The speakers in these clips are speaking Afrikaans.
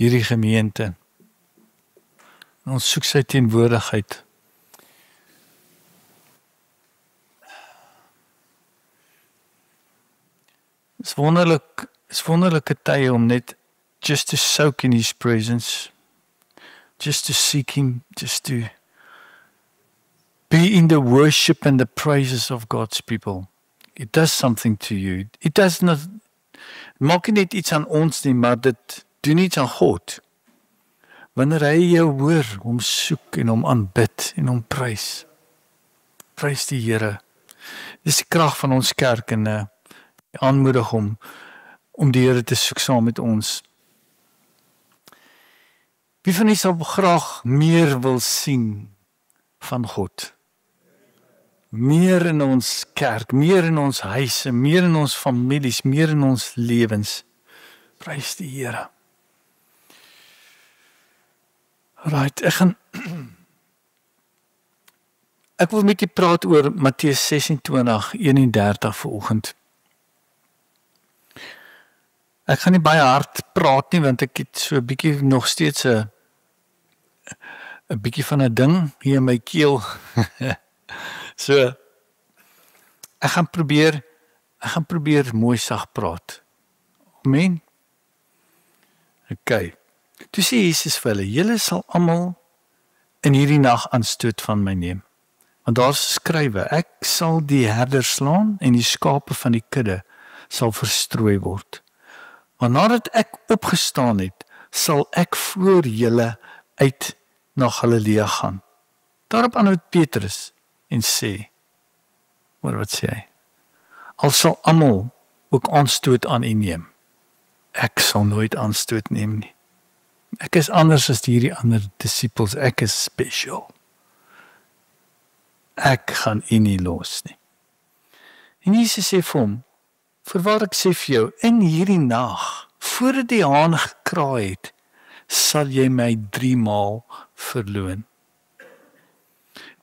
hierdie gemeente. Ons soek sy teenwoordigheid. Is wonderlike tye om net just to soak in His presence, just to seek Him, just to be in the worship and the praises of God's people. It does something to you. It does not, maak nie net iets aan ons nie, maar dit doen iets aan God. Wanneer hy jou hoor, hom soek en hom aanbid en hom prys. Prys die Here. Dis die krag van ons kerk en aanmoedig hom om die Here te soek saam met ons. Wie van u sal graag meer wil sien van God? Meer in ons kerk, meer in ons huise, meer in ons families, meer in ons lewens. Prys die Here. Right, ek wil met u praat oor Matteus 26:31 vanoggend. Ek gaan nie baie hard praat nie, want ek het so 'n bietjie nog steeds 'n bietjie van 'n ding hier in my keel. So, ek gaan probeer mooi sag praat. Amen. Okay. Toe sê Jesus vir hulle, julle sal almal in hierdie nag aanstoot van my neem. Want daar skrywe, ek sal die herder slaan en die skape van die kudde sal verstrooi word. Maar nadat ek opgestaan het, sal ek voor julle uit na Galilea gaan. Daarop antwoord Petrus en sê, maar wat sê hy? Al sal almal ook aanstoot aan u neem. Ek sal nooit aanstoot neem nie. Ek is anders as hierdie ander disippels, ek is special. Ek gaan u nie los nie. En Jesus sê vir hom, voorwaar ek sê vir jou, in hierdie nag, voordat die haan gekraai het, sal jy my 3 maal verloon.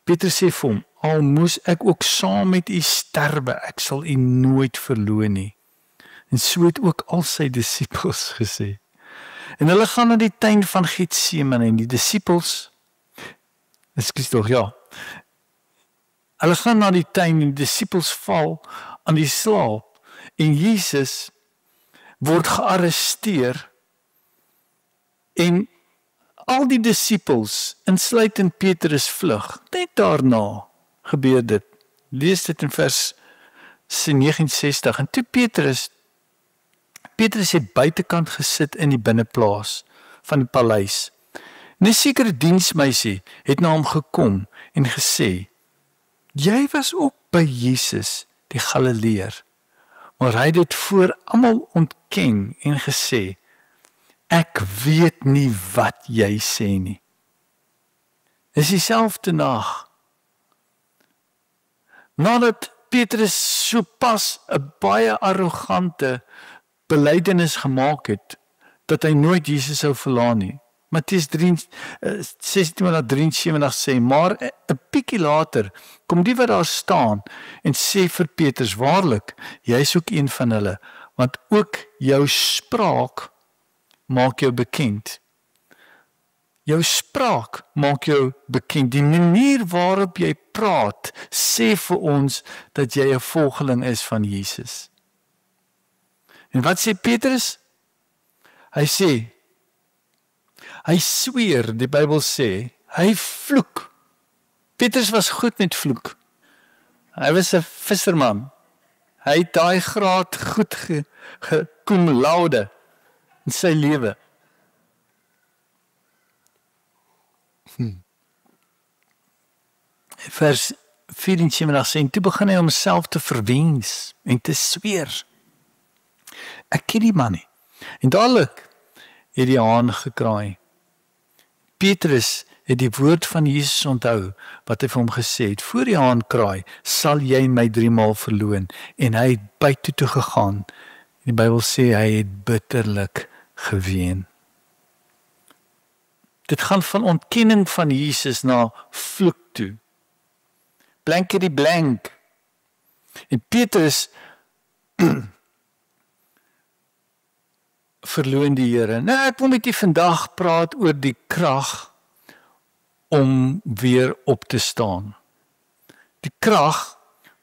Petrus sê vir hom, al moes ek ook saam met u sterwe, ek sal u nooit verloon nie. En so het ook al sy disippels gesê. En hulle gaan na die tuin van Getsemane en die disippels, hulle gaan na die tuin en die disippels val aan die slaap en Jesus word gearresteer en al die disippels, insluitend Petrus vlug, net daarna gebeur dit. Lees dit in vers 69. En toe Petrus het buitekant gesit in die binneplaas van die paleis. En 'n sekere diensmeisie het na hom gekom en gesê, jy was ook by Jesus, die Galileër. Maar hy het dit voor almal ontken en gesê, ek weet nie wat jy sê nie. Dis dieselfde nag. Nadat Petrus so pas 'n baie arrogante belydenis gemaak het, dat hy nooit Jesus sou verlaat nie. Matteus 26:73 sê, maar 'n bietjie later, kom die wat daar staan, en sê vir Petrus, waarlik, jy is ook een van hulle, want ook jou spraak maak jou bekend. Jou spraak maak jou bekend. Die manier waarop jy praat, sê vir ons dat jy 'n volgeling is van Jesus. En wat sê Petrus? Hy sê, hy sweer, die Bybel sê, hy vloek. Petrus was goed met vloek. Hy was 'n visserman. Hy het daai graad goed cum laude in sy lewe. Vers 74 sê, en toe begin hy homself te verwens en te sweer. Ek ken die man nie. En dadelik het die haan gekraai. Petrus het die woord van Jesus onthou, wat hy vir hom gesê het, voor die haan kraai, sal jy my 3 maal verloon. En hy het buite toe gegaan. Die Bybel sê, hy het bitterlik geween. Dit gaan van ontkenning van Jesus na vloek toe. Blankety blank. En Petrus verloon die Here. Nou, ek wil met u vandag praat oor die krag om weer op te staan. Die krag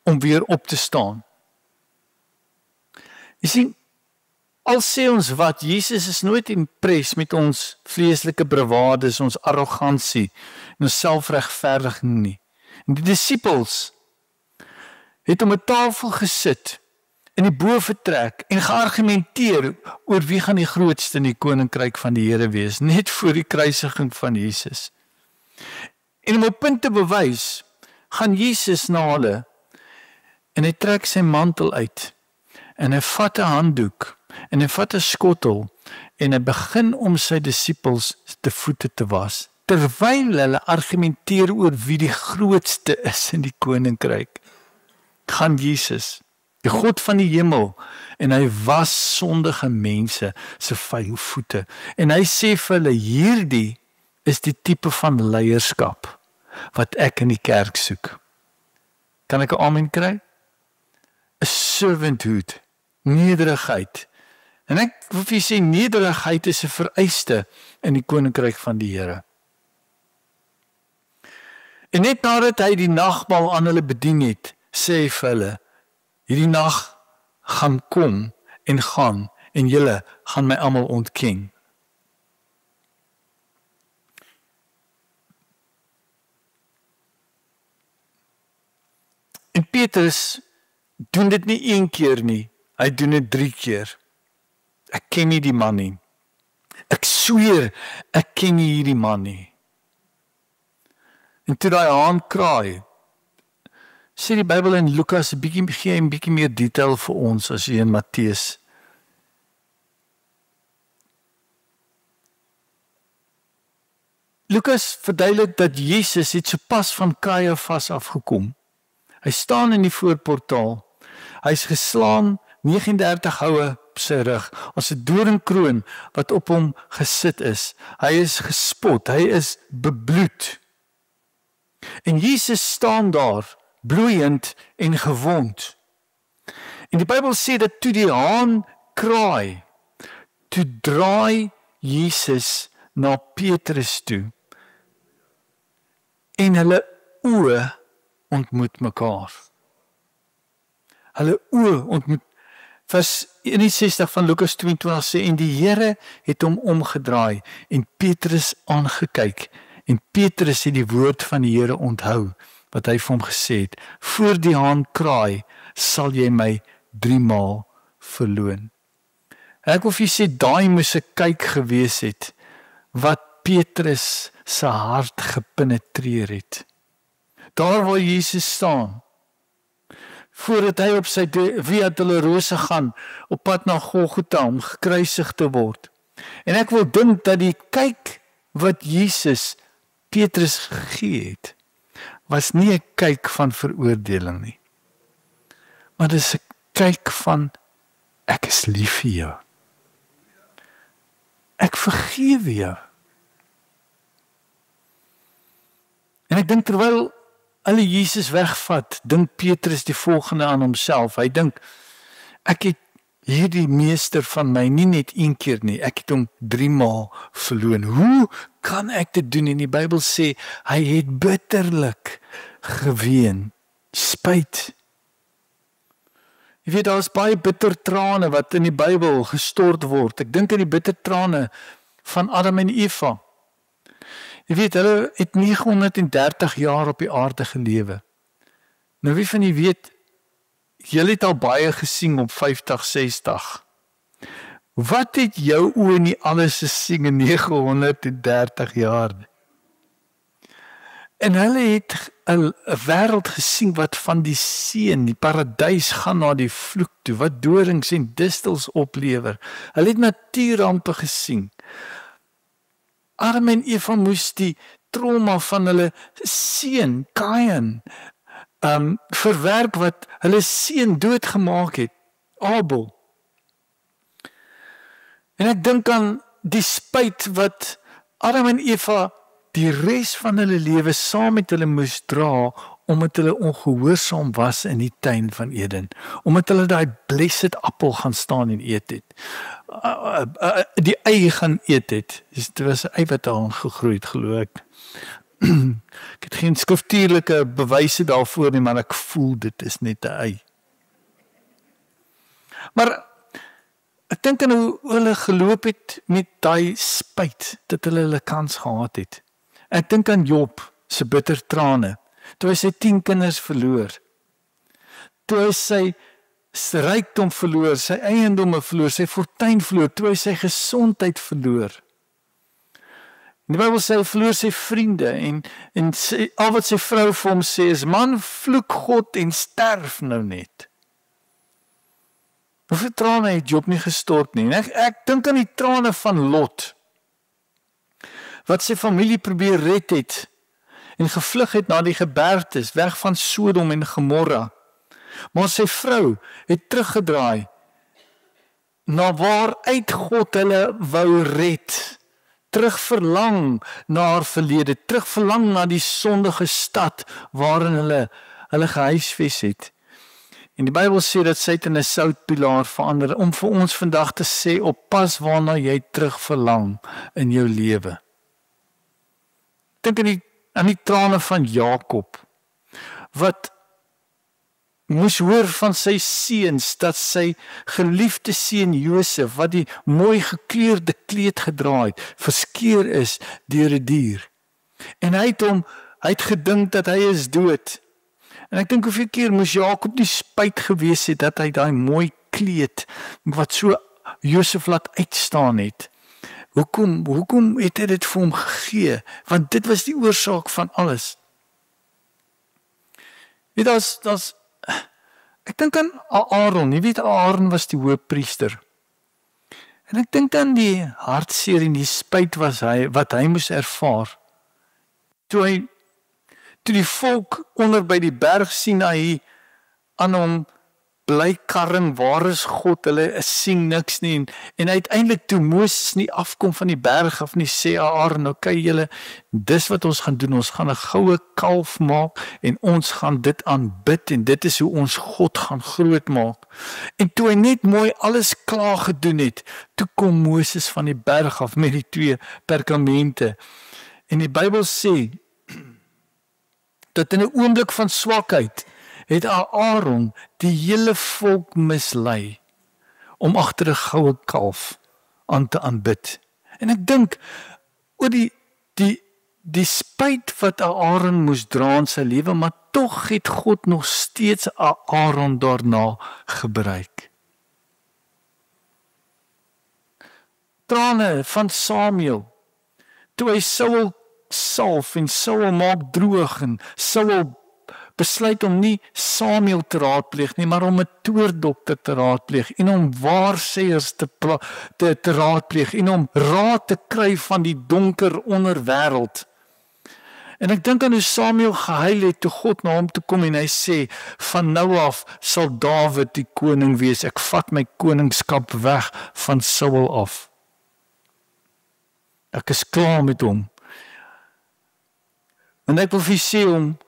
om weer op te staan. Jy sien, al sê ons wat, Jesus is nooit impres met ons vleeslike bravades, ons arrogansie en ons selfregverdiging nie. En die disippels het om 'n tafel gesit in die boventrek en geargumenteer oor wie gaan die grootste in die koninkryk van die Here wees, net voor die kruisiging van Jesus. En om 'n punt te bewys, gaan Jesus na hulle en hy trek sy mantel uit en hy vat 'n handdoek en hy vat 'n skottel en hy begin om sy disippels te voete te was, terwyl hulle argumenteer oor wie die grootste is in die koninkryk. Gaan Jesus, die God van die hemel, en hy was sondige mense se vuil voete. En hy sê vir hulle, hierdie is die tipe van leierskap wat ek in die kerk soek. Kan ek 'n amen kry? 'n Servanthood, nederigheid. En ek wil vir julle sê, nederigheid is 'n vereiste in die koninkryk van die Here. En net nadat hy die nagmaal aan hulle bedien het, sê hy vir hulle, hierdie nag gaan kom en gaan, en julle gaan my almal ontken. En Petrus doen dit nie 1 keer nie, hy doen dit 3 keer. Ek ken nie die man nie. Ek sweer, ek ken nie hierdie man nie. En toe daai haan kraai, sê die Bybel in Lukas gee 'n bietjie meer detail vir ons as jy in Matteus. Lukas verduidelik dat Jesus het sopas van Kajafas afgekom. Hy staan in die voorportaal. Hy's geslaan, 39 houe op sy rug, as 'n doringkroon wat op hom gesit is. Hy is gespot, hy is bebloed. En Jesus staan daar, bloeiend en gewond. En die Bybel sê dat toe die haan kraai, toe draai Jesus na Petrus toe. En hulle oë ontmoet mekaar. Hulle oë ontmoet. Vers 61 van Lukas 22 sê, en die Here het hom omgedraai en Petrus aangekyk. En Petrus het die woord van die Here onthou, wat hy vir hom gesê het, voor die haan kraai, sal jy my 3 maal verloon. Ek wil vir julle sê, daai moes 'n kyk gewees het, wat Petrus se hart gepenetreer het. Daar waar Jesus staan, voordat hy op sy Via Dolorosa gaan, op pad na Golgotha om gekruisig te word. En ek wil dink dat die kyk wat Jesus Petrus gegee het, was nie 'n kyk van veroordeling nie, maar dis 'n kyk van, ek is lief vir jou. Ek vergewe jou. En ek dink terwyl hulle Jesus wegvat, dink Petrus die volgende aan homself. Hy dink, ek het hierdie meester van my nie net 1 keer nie, ek het hom 3 maal verloon. Hoe kan ek dit doen? En die Bybel sê, hy het bitterlik geween, spyt. Jy weet, daar is baie bitter trane wat in die Bybel gestort word. Ek dink aan die bitter trane van Adam en Eva. Jy weet, hulle het 930 jaar op die aarde gelewe. Nou wie van julle weet, julle het al baie gesien op 50, 60. Wat het jou oë nie alles gesien in 930 jaar? En hulle het 'n wêreld gesien wat van die seën, die paradys gaan na die vloek toe, wat dorings en distels oplewer. Hulle het natuurrampe gesien. Adam en Eva moes die trauma van hulle seun, Kain, verwerk wat hulle seun doodgemaak het, Abel. En ek dink aan die spyt wat Adam en Eva die res van hulle lewe saam met hulle moes dra, omdat hulle ongehoorsaam was in die tuin van Eden, omdat hulle daai blessed appel gaan staan en eet het, die ei gaan eet het. Dit was 'n ei wat daar gegroei het, glo ek. Ek het geen skriftuurlike bewyse daarvoor nie, maar ek voel dit is net 'n ei. Maar ek dink aan hoe hulle geloop het met daai spyt, dat hulle kans gehad het. Ek dink aan Job se bitter trane, toe hy sy 10 kinders verloor, toe hy sy rykdom verloor, sy eiendomme verloor, sy fortuin verloor, toe hy sy gesondheid verloor. Die Bybel sê hy verloor sy vriende en al wat sy vrou vir hom sê is, man, vloek God en sterf nou net. Hoeveel trane het Job nie gestort nie? Ek dink aan die trane van Lot, wat sy familie probeer red het en gevlug het na die gebergtes, weg van Sodom en Gomorra. Maar sy vrou het teruggedraai na waaruit God hulle wou red. Terugverlang na haar verlede, terugverlang na die sondige stad waarin hulle gehuisves het. En die Bybel sê dat sy het in 'n soutpilaar verander, om vir ons vandag te sê, oppas waarna jy terugverlang in jou lewe. Dink aan die trane van Jakob, wat moes hoor van sy seuns, dat sy geliefde seun Josef, wat die mooi gekleurde kleed gedra het, verskeur is deur 'n dier. En hy het gedink dat hy is dood. En ek dink hoeveel keer moes Jakob nie spyt gewees het, dat hy daai mooi kleed, wat so Josef laat uitstaan het. Hoekom het hy dit vir hom gegee? Want dit was die oorsaak van alles. Weet as ek dink aan Aaron, jy weet Aaron was die hoofpriester. En ek dink aan die hartseer en die spyt wat hy moes ervaar. Toe die volk onder by die berg Sinaï aan hom bly karring, waar is God? Hulle sien niks nie. En uiteindelik toe Moses nie afkom van die berg af nie, sê Aaron, okay julle, dis wat ons gaan doen, ons gaan 'n goue kalf maak en ons gaan dit aanbid en dit is hoe ons God gaan groot maak. En toe hy net mooi alles klaar gedoen het, toe kom Moses van die berg af met die 2 perkamente. En die Bybel sê dat in 'n oomblik van swakheid het Aaron die hele volk mislei om agter 'n goue kalf aan te aanbid. En ek dink oor die spyt wat Aaron moes dra in sy lewe, maar tog het God nog steeds Aaron daarna gebruik. Trane van Samuel, toe hy Saul salf en Saul maak droog en Saul besluit om nie Samuel te raadpleeg nie, maar om 'n toordokter te raadpleeg en om waarsêers te raadpleeg en om raad te kry van die donker onderwêreld. En ek dink aan hoe Samuel gehuil het toe God na hom toe kom en hy sê, van nou af sal Dawid die koning wees, ek vat my koningskap weg van Saul af. Ek is klaar met hom. En ek wil vir sê om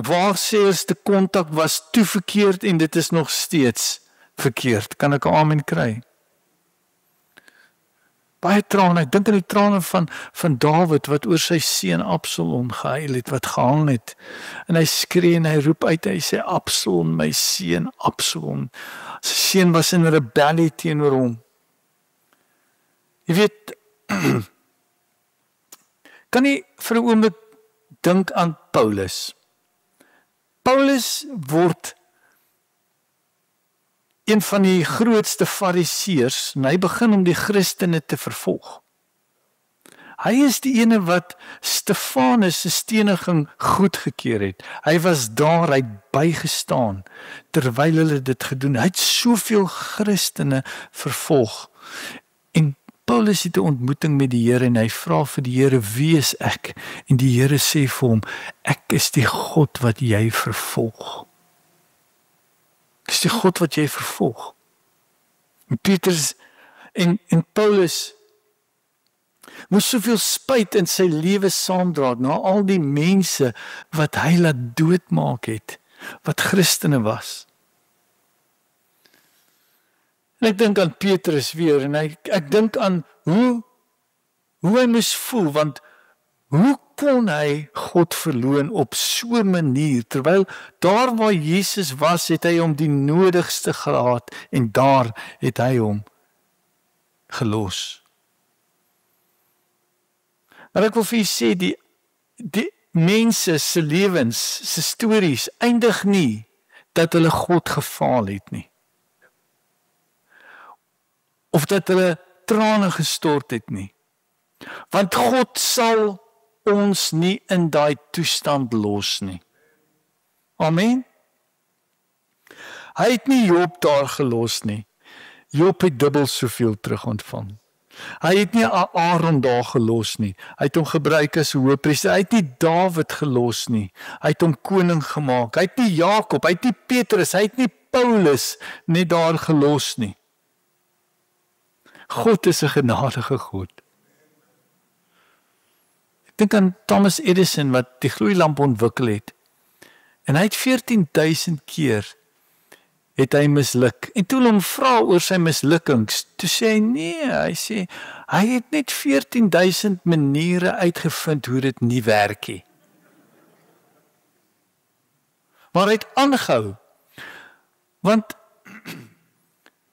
waarsêers te kontak was toe verkeerd en dit is nog steeds verkeerd. Kan ek 'n amen kry? Baie trane, ek dink aan die trane van Dawid wat oor sy seun Absalom gehuil het, wat gehang het. En hy skree en hy roep uit, hy sê, Absalom, my seun, Absalom. Sy seun was in rebellie teenoor hom. Jy weet, kan jy vir 'n oomblik dink aan Paulus. Paulus word een van die grootste fariseërs en hy begin om die Christene te vervolg. Hy is die ene wat Stefanus se steniging goedgekeur het. Hy was daar, hy het bygestaan terwyl hulle dit gedoen. Hy het soveel Christene vervolg. En Paulus het 'n ontmoeting met die Here en hy vra vir die Here, wie is ek? En die Here sê vir hom, ek is die God wat jy vervolg. Ek is die God wat jy vervolg. En Petrus en Paulus Moes soveel spyt in sy lewe saamdra na al die mense wat hy laat doodmaak het, wat Christene was. En ek dink aan Petrus weer, en ek dink aan hoe hy moes voel, want hoe kon hy God verloon op so 'n manier, terwyl daar waar Jesus was, het hy hom die nodigste gehad, en daar het hy hom gelos. Maar ek wil vir u sê, die mense se lewens, se stories, eindig nie, dat hulle God gefaal het nie. Of dat hulle trane gestort het nie. Want God sal ons nie in daai toestand los nie. Amen. Hy het nie Job daar gelos nie. Job het dubbel soveel terug ontvang. Hy het nie Aaron daar gelos nie. Hy het hom gebruik as hoëpriester. Hy het nie Dawid gelos nie. Hy het hom koning gemaak. Hy het nie Jakob, hy het nie Petrus, hy het nie Paulus net daar gelos nie. God is 'n genadige God. Ek dink aan Thomas Edison wat die gloeilamp ontwikkel het. En hy het 14.000 keer het hy misluk. En toe hulle hom vra oor sy mislukkings, toe sê hy nee, hy sê hy het net 14.000 maniere uitgevind hoe dit nie werk nie. Maar hy het aangehou. Want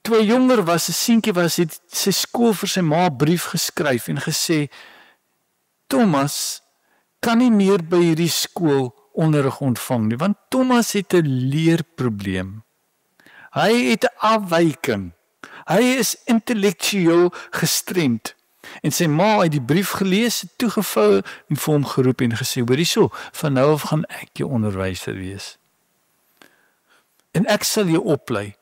toe hy jonger was, 'n seentjie was, het sy skool vir sy ma 'n brief geskryf en gesê, Thomas kan nie meer by hierdie skool onderrig ontvang nie, want Thomas het 'n leerprobleem. Hy het 'n afwyking. Hy is intellektueel gestremd. En sy ma het die brief gelees, toegevou en vir hom geroep en gesê, hoor hierso, van nou af gaan ek jou onderwyser wees. En ek sal jou oplei.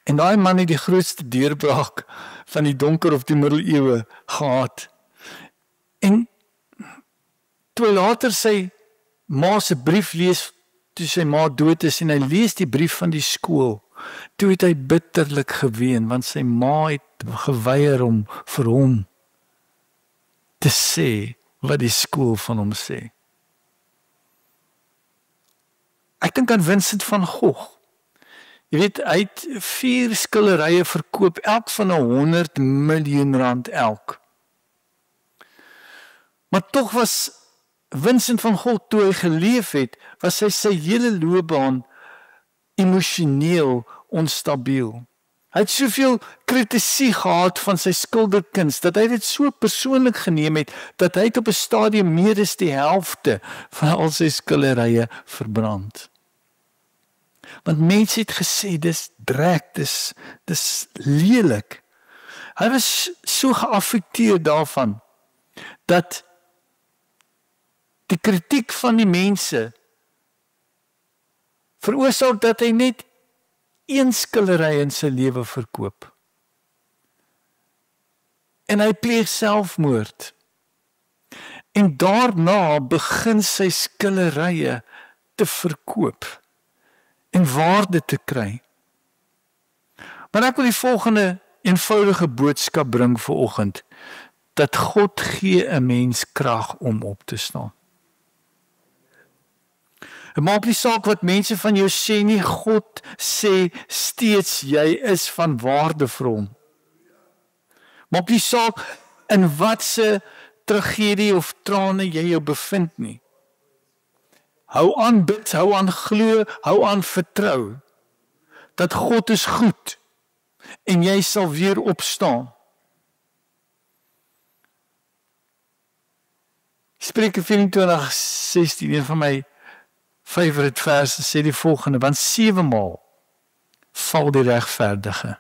En daai man het die grootste deurbraak van die donker of die middeleeue gehad. En toe hy later sy ma se brief lees, toe sy ma dood is, en hy lees die brief van die skool, toe het hy bitterlik geween, want sy ma het geweier om vir hom te sê wat die skool van hom sê. Ek dink aan Vincent van Gogh. Jy weet, hy het 4 skilderye verkoop, elk van 100 miljoen rand elk. Maar tog was Vincent van Gogh, toe hy geleef het, was hy sy hele loopbaan emosioneel onstabiel. Hy het soveel kritisie gehad van sy skilderkuns, dat hy dit so persoonlik geneem het, dat hy het op 'n stadium meer as die helfte van al sy skilderye verbrand. Want mense het gesê, dis drek, dis lelik. Hy was so geaffekteer daarvan, dat die kritiek van die mense veroorsaak dat hy net 1 skildery in sy lewe verkoop. En hy pleeg selfmoord. En daarna begin sy skilderye te verkoop en waarde te kry. Maar ek wil die volgende eenvoudige boodskap bring vanoggend, dat God gee 'n mens krag om op te staan. Het maak nie saak wat mense van jou sê nie, God sê steeds jy is van waarde vir hom. Maak nie saak in watse tragedie of trane jy jou bevind nie. Hou aan bid, hou aan glo, hou aan vertrou, dat God is goed, en jy sal weer opstaan. Spreuke 24:16, een van my favorite verse, sê die volgende, want 7 maal val die regverdige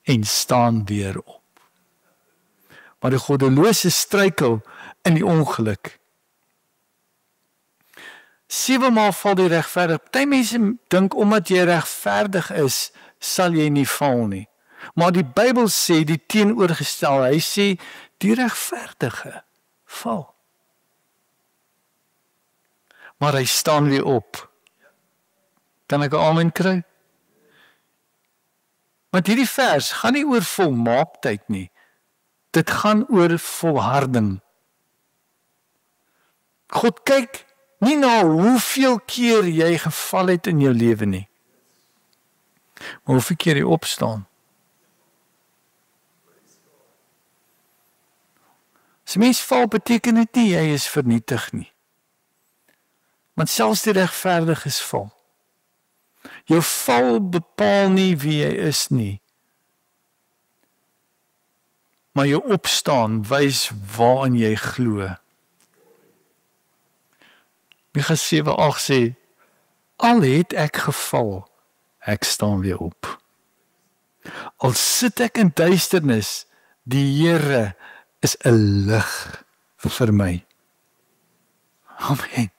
en staan weer op. Maar die goddelose struikel in die ongeluk. 7 maal val die regverdige. Party mense dink omdat jy regverdig is, sal jy nie val nie. Maar die Bybel sê die teenoorgestel, hy sê die regverdige val. Maar hy staan weer op. Kan ek 'n amen kry? Want hierdie vers gaan nie oor volmaaktheid nie. Dit gaan oor volharding. God kyk nie na hoeveel keer jy geval het in jou lewe nie, maar hoeveel keer jy opstaan. As 'n mens val, beteken dit nie jy is vernietig nie. Want selfs die regverdiges val. Jou val bepaal nie wie jy is nie. Maar jou opstaan wys waarin jy glo. Micha 7:8 sê, al het ek geval, ek staan weer op. Al sit ek in duisternis, die Here is 'n lig vir my. Amen.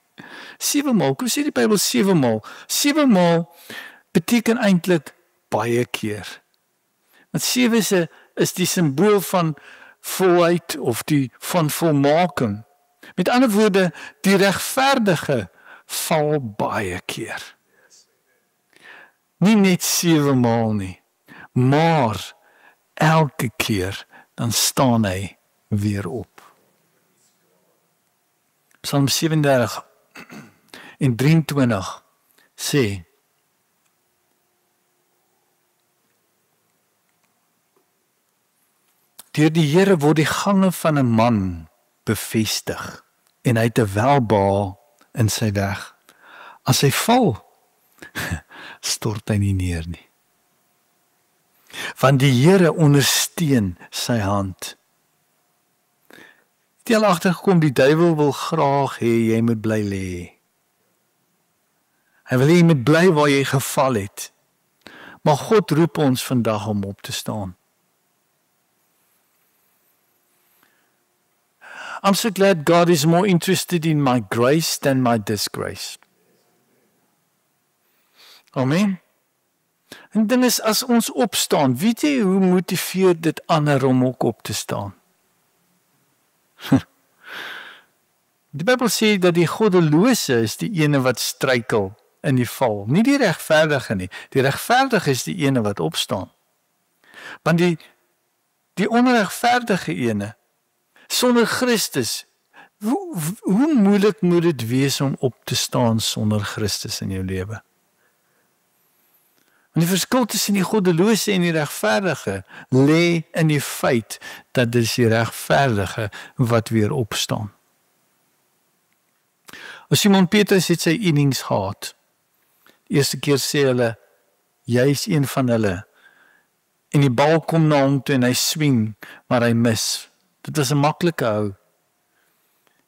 7 maal, hoe sê die Bybel 7 maal? 7 maal beteken eintlik baie keer. Want 7 is die simbool van volheid of die van volmaking. Met ander woorde, die regverdige val baie keer. Nie net 7 maal nie, maar elke keer dan staan hy weer op. Psalm 37 en 23 sê, deur die Here word die gange van 'n man bevestig en hy het 'n welbehae in sy weg. As hy val, stort hy nie neer nie. Want die Here ondersteun sy hand. Het jy al agtergekom, die duiwel wil graag hê jy moet bly lê. Hy wil hê jy moet bly waar jy geval het. Maar God roep ons vandag om op te staan. I'm so glad God is more interested in my grace than my disgrace. Amen. En dan is as ons opstaan, weet jy hoe motiveer dit ander om ook op te staan? Die Bybel sê dat die goddelose is die ene wat struikel in die val, nie die regverdige nie. Die regverdige is die ene wat opstaan. Want die onregverdige ene sonder Christus, hoe moeilik moet dit wees om op te staan sonder Christus in jou lewe? En die verskil tussen die goddelose en die regverdige lê in die feit dat dit is die regverdige wat weer opstaan. As Simon Petrus het sy innings gehad, die eerste keer sê hulle, jy is een van hulle, en die bal kom na hom toe en hy swing, maar hy mis. Dit was 'n maklike hou.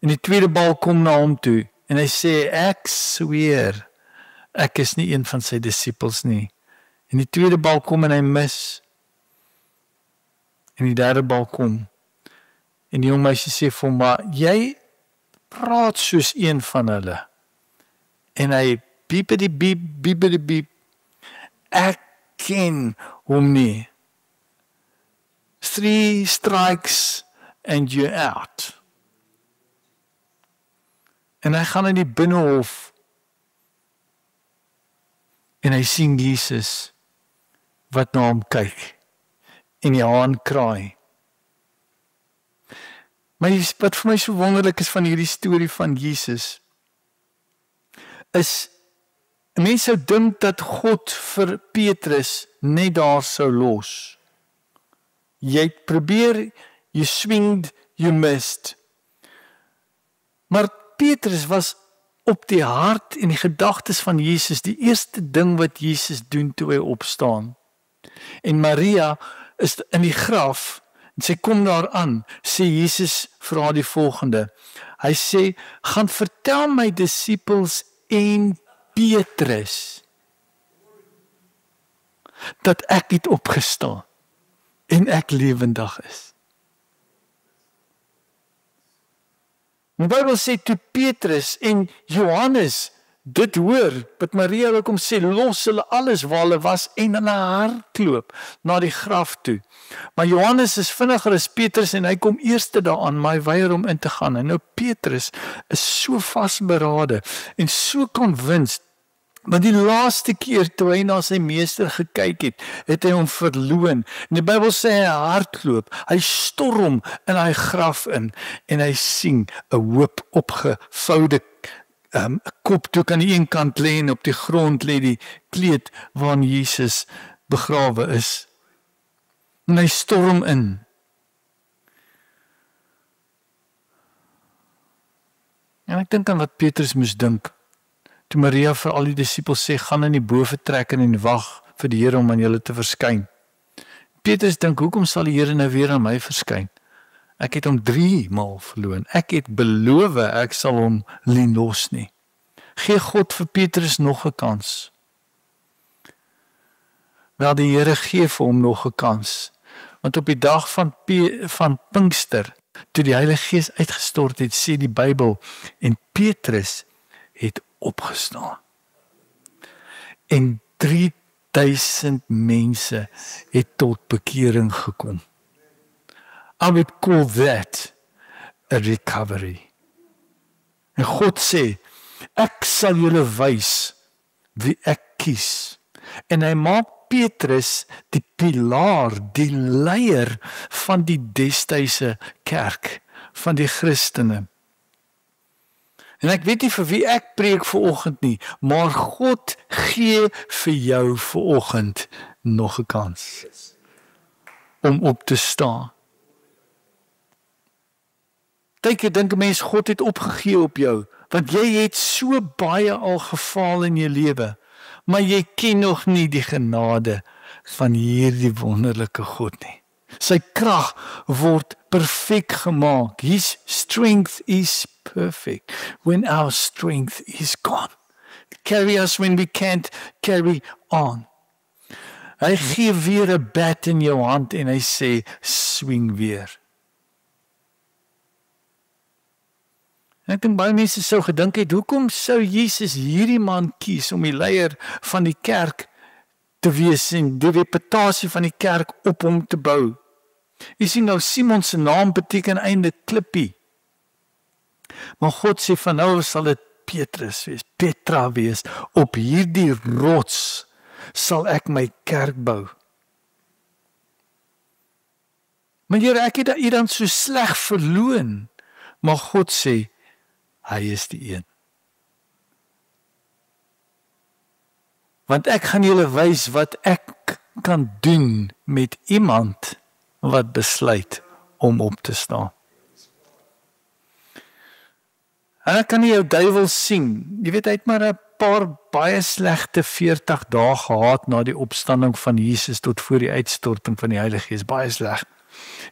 En die tweede bal kom na hom toe en hy sê, ek sweer, ek is nie een van sy disippels nie. En die tweede bal kom en hy mis. En die derde bal kom. En die jong meisie sê vir hom, maar jy praat soos een van hulle. En hy biepedy biep, ek ken hom nie. 3 strikes and you're out. En hy gaan in die binnehof en hy sien Jesus wat na hom kyk en die haan kraai. Maar wat vir my so wonderlik is van hierdie storie van Jesus is, 'n mens sou dink dat God vir Petrus net daar sou los. Jy probeer, you swinged, you missed. Maar Petrus was op die hart en die gedagtes van Jesus, die eerste ding wat Jesus doen toe hy opstaan. En Maria is in die graf, en sy kom daar aan, sê Jesus vir haar die volgende. Hy sê, gaan vertel my disippels en Petrus, dat ek het opgestaan, en ek lewendig is. Die Bybel sê, toe Petrus en Johannes dit hoor, wat Maria ook om sê, los hulle alles waar hulle was en hulle hardloop na die graf toe. Maar Johannes is vinniger as Petrus en hy kom eerste daaraan, maar hy weier om in te gaan. En nou Petrus is so vasberade en so convinced Maar die laaste keer toe hy na sy meester gekyk het, het hy hom verloon. En die Bybel sê hy hardloop, hy storm in hy graf in en hy sien 'n hoop opgevoude kopdoek aan die een kant lê en op die grond lê die kleed waarin Jesus begrawe is. En hy storm in. En ek dink aan wat Petrus moes dink. Toe Maria vir al die disippels sê, gaan in die boventrek en wag vir die Here om aan julle te verskyn. Petrus dink, hoekom sal die Here nou weer aan my verskyn? Ek het hom 3 maal verloon. Ek het beloof, ek sal hom nie los nie. Gee God vir Petrus nog 'n kans. Wel, die Here gee vir hom nog 'n kans. Want op die dag van Pinkster, toe die Heilige Gees uitgestort het, sê die Bybel, en Petrus het opgestaan. En 3000 mense het tot bekering gekom. I would call that a recovery. En God sê, ek sal julle wys wie ek kies. En hy maak Petrus die pilaar, die leier van die destydse kerk, van die Christene. En ek weet nie vir wie ek preek vanoggend nie, maar God gee vir jou vanoggend nog 'n kans om op te staan. Partykeer dink 'n mens God het opgegee op jou, want jy het so baie al gefaal in jou lewe, maar jy ken nog nie die genade van hierdie wonderlike God nie. Sy krag word perfek gemaak. His strength is perfect when our strength is gone. Carry us when we can't carry on. Hy gee weer 'n bat in jou hand en hy sê, swing weer. En ek dink baie mense sou gedink het, hoekom sou Jesus hierdie man kies om die leier van die kerk te wees en die reputasie van die kerk op hom te bou? Jy sien nou, Simon se naam beteken eintlik klippie. Maar God sê van nou sal dit Petrus wees, Petra wees. Op hierdie rots sal ek my kerk bou. Maar Here, ek het u dan so sleg verloon. Maar God sê, hy is die een. Want ek gaan julle wys wat ek kan doen met iemand wat besluit om op te staan. En ek kan nie jou duiwel sien. Jy weet, hy het maar 'n paar baie slegte 40 dae gehad na die opstanding van Jesus tot voor die uitstorting van die Heilige Gees. Baie sleg.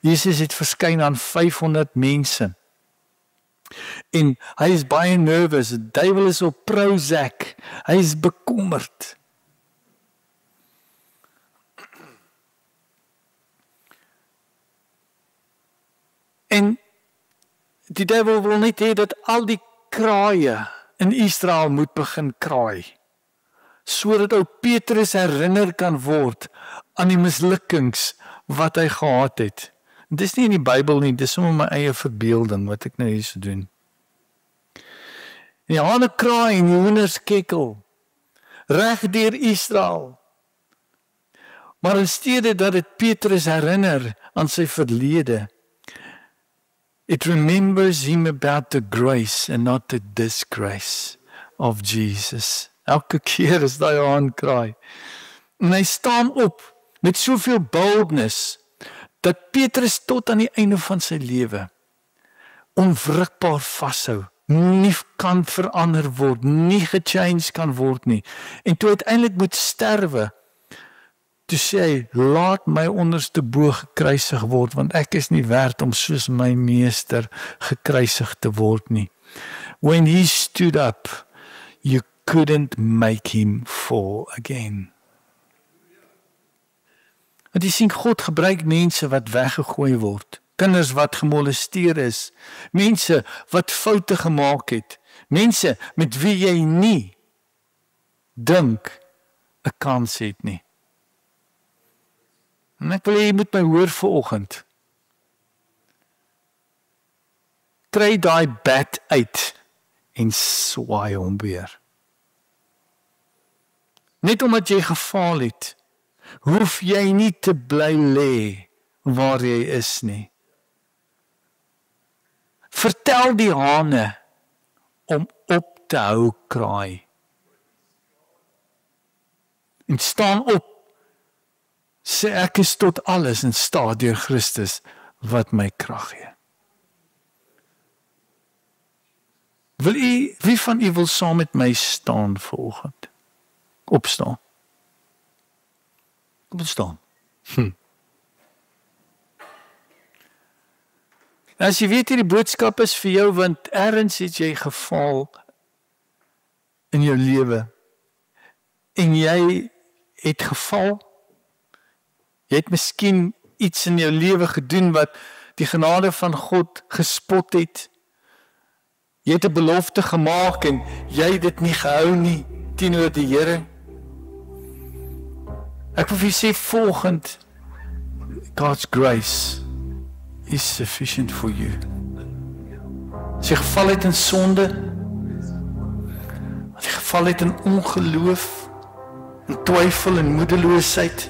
Jesus het verskyn aan 500 mense. En hy is baie nervous. Die duiwel is op Prozac. Hy is bekommerd. En die duiwel wil net hê dat al die kraaie in Israel moet begin kraai, sodat ou Petrus herinner kan word aan die mislukkings wat hy gehad het. Dis nie in die Bybel nie, dis sommer my eie verbeelding wat ek nou hier so doen. Die hane kraai en die hoenders kekkel reg deur Israel. Maar in steede dat dit Petrus herinner aan sy verlede, it remembers him about the grace and not the disgrace of Jesus. Elke keer as daai haan kraai. En hy staan op met soveel boldness, dat Petrus tot aan die einde van sy lewe onwrikbaar vashou, nie kan verander word, nie gechange kan word nie. En toe uiteindelik moet sterwe, toe sê hy, laat my onderste bo gekruisig word, want ek is nie werd om soos my meester gekruisig te word nie. When he stood up, you couldn't make him fall again. Want jy sien, God gebruik mense wat weggegooi word, kinders wat gemolesteer is, mense wat foute gemaak het, mense met wie jy nie dink 'n kans het nie. En ek wil jy moet my hoor vanoggend. Kry daai bat uit en swaai hom weer. Net omdat jy gefaal het, hoef jy nie te bly lê waar jy is nie. Vertel die hane om op te hou kraai. En staan op, sê ek is tot alles in staat deur Christus wat my krag gee. Wie van u wil saam met my staan vanoggend? Opstaan. Opstaan. As jy weet hierdie boodskap is vir jou, want ergens het jy gefaal in jou lewe. En jy het geval. Jy het miskien iets in jou lewe gedoen wat die genade van God gespot het. Jy het 'n belofte gemaak en jy het dit nie gehou nie teenoor die Here. Ek wil vir jy sê volgend, God's grace is sufficient for you. As jy geval het in sonde, as jy geval het in ongeloof, in twyfel en moedeloosheid,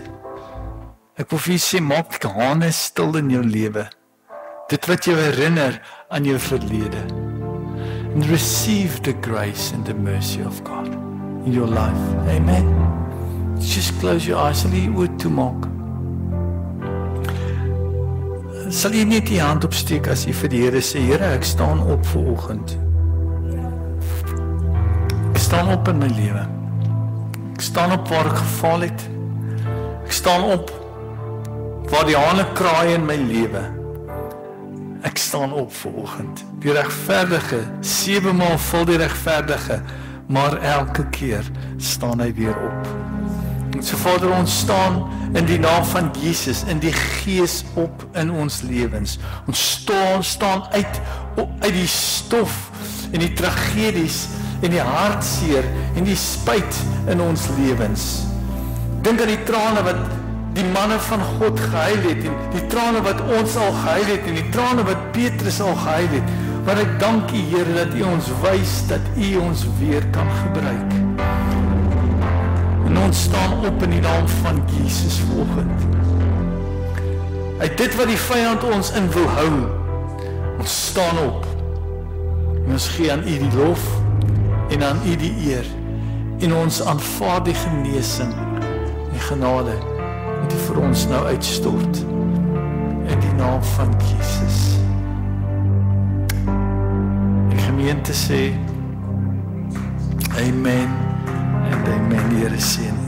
ek wil vir jy sê, maak die hane stil in jou lewe. Dit wat jou herinner aan jou verlede. And receive the grace and the mercy of God in your life. Amen. Just close your eyes. Sal jy oor toemaak? Sal jy net die hand opsteek as jy vir die Here sê, Here, ek staan op vanoggend. Ek staan op in my lewe. Ek staan op waar ek gefaal het. Ek staan op waar die hane kraai in my lewe. Ek staan op vanoggend. Die regverdige, 7 maal vul die regverdige, maar elke keer staan hy weer op. En so Vader, ons staan in die naam van Jesus, in die Gees op in ons lewens. Ons staan uit die stof en die tragedies en die hartseer en die spyt in ons lewens. Dink aan die trane wat die manne van God gehuil het en die trane wat ons al gehuil het en die trane wat Petrus al gehuil het. Maar ek dank U, Here, dat U ons wys dat U ons weer kan gebruik. En ons staan op in die naam van Jesus vanoggend. Uit dit wat die vyand ons in wil hou, ons staan op. En ons gee aan U die lof en aan U die eer. En ons aanvaar die genesing en genade wat U vir ons nou uitstort in die naam van Jesus. Die gemeente sê Amen en Amen. Die Here seën.